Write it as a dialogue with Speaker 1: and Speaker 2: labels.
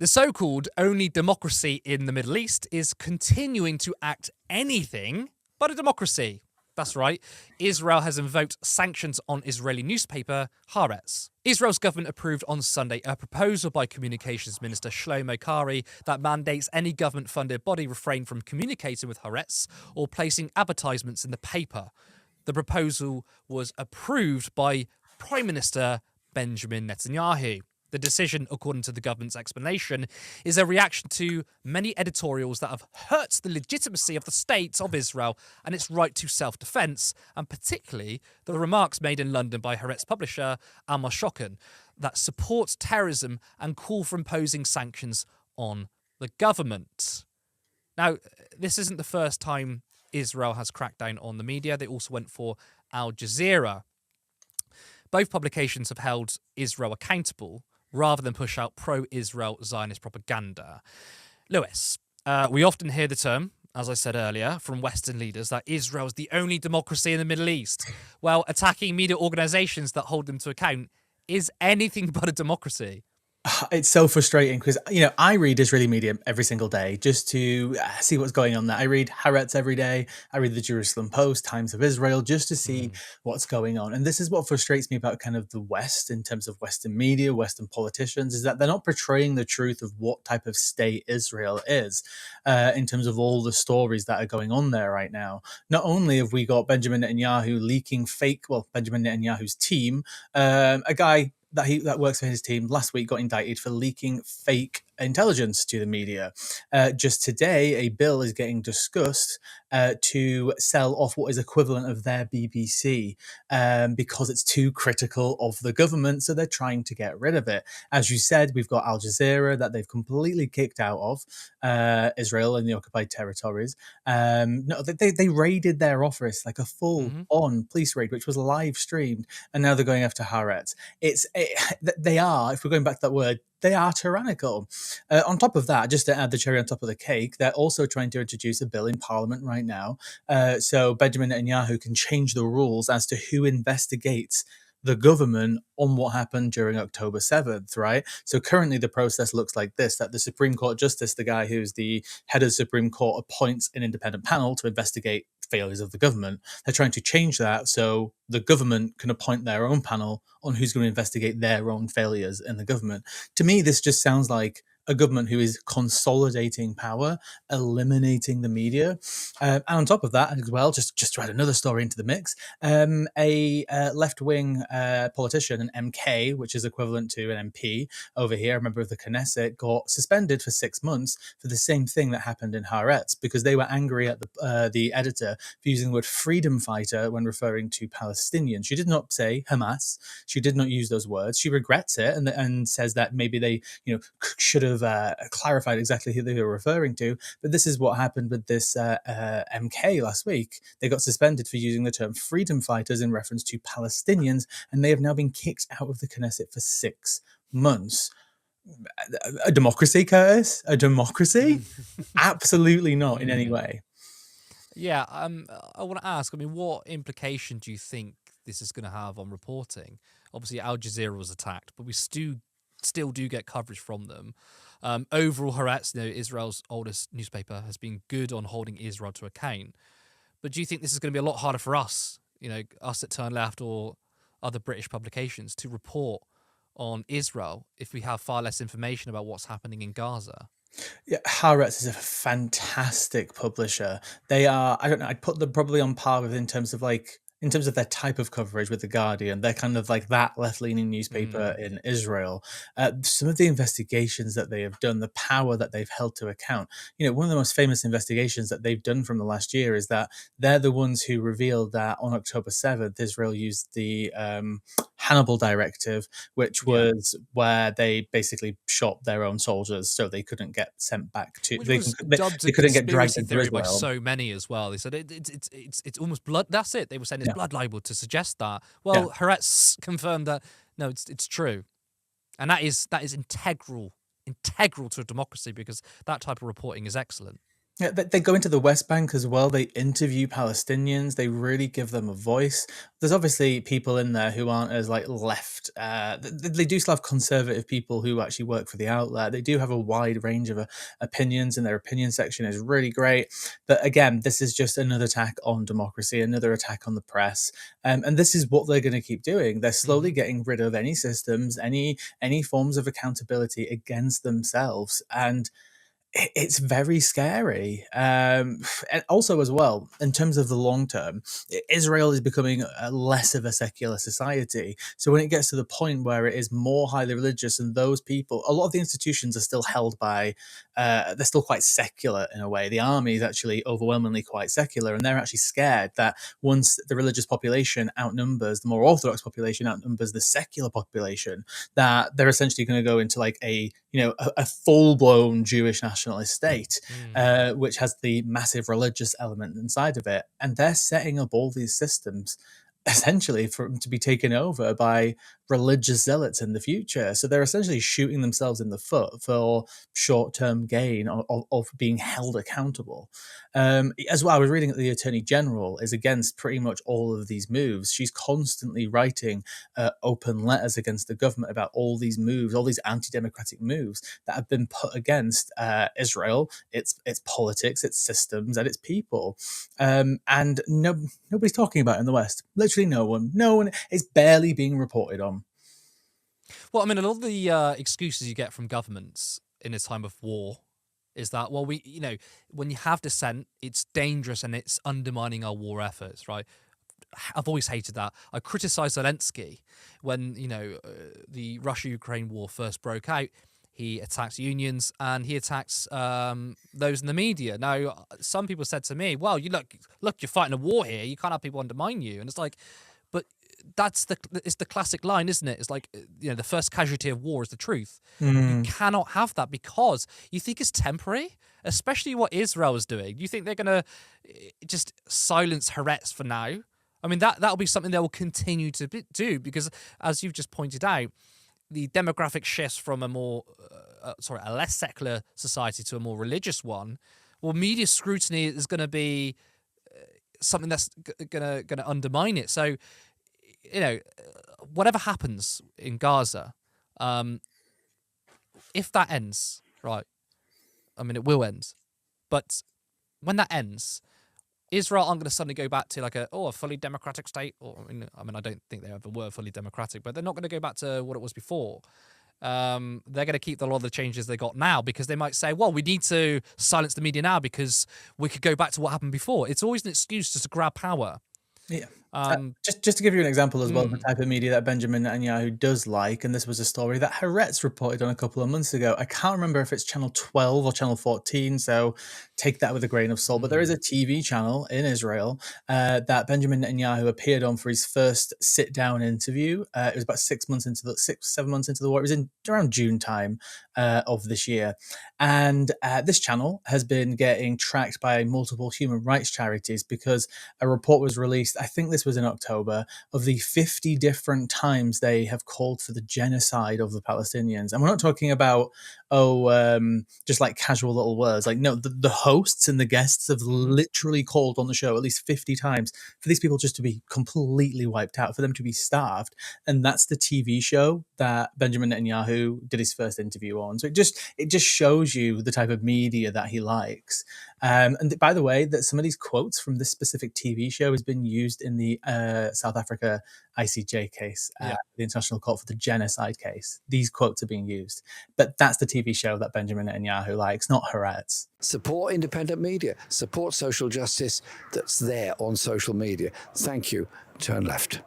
Speaker 1: The so-called only democracy in the Middle East is continuing to act anything but a democracy. That's right. Israel has invoked sanctions on Israeli newspaper Haaretz. Israel's government approved on Sunday a proposal by Communications Minister Shlomo Kari that mandates any government-funded body refrain from communicating with Haaretz or placing advertisements in the paper. The proposal was approved by Prime Minister Benjamin Netanyahu. The decision, according to the government's explanation, is a reaction to many editorials that have hurt the legitimacy of the state of Israel and its right to self-defense, and particularly the remarks made in London by Haaretz publisher Alma Shokin that support terrorism and call for imposing sanctions on the government. Now, this isn't the first time Israel has cracked down on the media. They also went for Al Jazeera. Both publications have held Israel accountable rather than push out pro-Israel Zionist propaganda. Lewis, we often hear the term, as I said earlier, from Western leaders that Israel is the only democracy in the Middle East. Well, attacking media organizations that hold them to account is anything but a democracy.
Speaker 2: It's so frustrating because, I read Israeli media every single day just to see what's going on there. I read Haaretz every day. I read the Jerusalem Post, Times of Israel, just to see what's going on. And this is what frustrates me about kind of the West in terms of Western media, Western politicians, is that they're not portraying the truth of what type of state Israel is in terms of all the stories that are going on there right now. Not only have we got Benjamin Netanyahu leaking Benjamin Netanyahu's team, a guy that works for his team last week got indicted for leaking fake intelligence to the media. Just today, a bill is getting discussed to sell off what is equivalent of their BBC because it's too critical of the government, so they're trying to get rid of it. As you said, we've got Al Jazeera that they've completely kicked out of Israel and the occupied territories. No, they raided their office, like a full-on police raid, which was live streamed, and now they're going after Haaretz. They are, if we're going back to that word, they are tyrannical. On top of that, just to add the cherry on top of the cake, they're also trying to introduce a bill in Parliament right now so Benjamin Netanyahu can change the rules as to who investigates the government on what happened during October 7th, right? So currently the process looks like this, that the Supreme Court Justice, the guy who's the head of the Supreme Court, appoints an independent panel to investigate failures of the government. They're trying to change that so the government can appoint their own panel on who's going to investigate their own failures in the government. To me, this just sounds like a government who is consolidating power, eliminating the media. And on top of that as well, just to add another story into the mix, a left-wing politician, an MK, which is equivalent to an MP over here, a member of the Knesset, got suspended for 6 months for the same thing that happened in Haaretz, because they were angry at the editor for using the word freedom fighter when referring to Palestinians. She did not say Hamas. She did not use those words. She regrets it and says that maybe they should have clarified exactly who they were referring to. But this is what happened with this MK last week. They got suspended for using the term freedom fighters in reference to Palestinians, and they have now been kicked out of the Knesset for 6 months. A democracy, Curtis? A democracy? Absolutely not in any way.
Speaker 1: Yeah, I want to ask, what implication do you think this is going to have on reporting? Obviously, Al Jazeera was attacked, but we still do get coverage from them. Overall, Haaretz, Israel's oldest newspaper, has been good on holding Israel to account. But do you think this is going to be a lot harder for us, us at Turn Left or other British publications, to report on Israel if we have far less information about what's happening in Gaza?
Speaker 2: Yeah, Haaretz is a fantastic publisher. They are, I don't know, I'd put them probably on par with in terms of their type of coverage with The Guardian. They're kind of like that left-leaning newspaper in Israel. Some of the investigations that they have done, the power that they've held to account. One of the most famous investigations that they've done from the last year is that they're the ones who revealed that on October 7th, Israel used the Hannibal Directive, which was where they basically shot their own soldiers so they couldn't get sent back to...
Speaker 1: Which
Speaker 2: They couldn't get dragged into
Speaker 1: theory
Speaker 2: Israel.
Speaker 1: by so many as well. They said it's almost blood. That's it. They were saying it's blood libel to suggest that. Well, Haaretz confirmed that no, it's true, and that is integral to a democracy, because that type of reporting is excellent.
Speaker 2: Yeah, they go into the West Bank as well. They interview Palestinians. They really give them a voice. There's obviously people in there who aren't as like left. They do still have conservative people who actually work for the outlet. They do have a wide range of opinions, and their opinion section is really great. But again, this is just another attack on democracy, another attack on the press, and this is what they're going to keep doing. They're slowly getting rid of any systems, any forms of accountability against themselves, and it's very scary. And also, as well, in terms of the long term, Israel is becoming less of a secular society. So when it gets to the point where it is more highly religious, and those people, a lot of the institutions are still held by, they're still quite secular in a way. The army is actually overwhelmingly quite secular, and they're actually scared that once the religious population outnumbers, the more orthodox population outnumbers the secular population, that they're essentially going to go into like a full-blown Jewish nationalist state, which has the massive religious element inside of it. And they're setting up all these systems essentially for them to be taken over by religious zealots in the future. So they're essentially shooting themselves in the foot for short-term gain of being held accountable. As well, I was reading that the Attorney General is against pretty much all of these moves. She's constantly writing open letters against the government about all these moves, all these anti-democratic moves that have been put against Israel, its politics, its systems, and its people. And nobody's talking about it in the West. Literally no one. No one. It's barely being reported on.
Speaker 1: Well, I mean, a lot of the excuses you get from governments in a time of war is that, well, when you have dissent, it's dangerous and it's undermining our war efforts, right? I've always hated that. I criticised Zelensky when, the Russia-Ukraine war first broke out. He attacks unions and he attacks those in the media. Now, some people said to me, well, look, you're fighting a war here. You can't have people undermine you. And it's like, but it's the classic line, isn't it? It's like, the first casualty of war is the truth. You cannot have that because you think it's temporary, especially what Israel is doing. You think they're going to just silence Haaretz for now? I mean, that'll be something they will continue to do because, as you've just pointed out, the demographic shifts from a less secular society to a more religious one. Well, media scrutiny is going to be something that's going to undermine it. So, whatever happens in Gaza, if that ends, right? I mean, it will end, but when that ends, Israel aren't going to suddenly go back to like a fully democratic state. Or I mean, I don't think they ever were fully democratic, but they're not going to go back to what it was before. They're going to keep a lot of the changes they got now because they might say, well, we need to silence the media now because we could go back to what happened before. It's always an excuse just to grab power.
Speaker 2: Yeah. Just to give you an example as well, the type of media that Benjamin Netanyahu does like, and this was a story that Haaretz reported on a couple of months ago. I can't remember if it's Channel 12 or Channel 14, so take that with a grain of salt. But there is a TV channel in Israel that Benjamin Netanyahu appeared on for his first sit-down interview. It was about 7 months into the war. It was in around June time of this year. And this channel has been getting tracked by multiple human rights charities because a report was released, I think this was in October, of the 50 different times they have called for the genocide of the Palestinians. And we're not talking about, just like casual little words. Like, no, the hosts and the guests have literally called on the show at least 50 times for these people just to be completely wiped out, for them to be starved. And that's the TV show that Benjamin Netanyahu did his first interview on. So it just shows you the type of media that he likes. And by the way, that some of these quotes from this specific TV show has been used in the South Africa ICJ case, the International Court for the Genocide case. These quotes are being used. But that's the TV show that Benjamin Netanyahu likes, not Haaretz.
Speaker 3: Support independent media. Support social justice that's there on social media. Thank you. Turn left.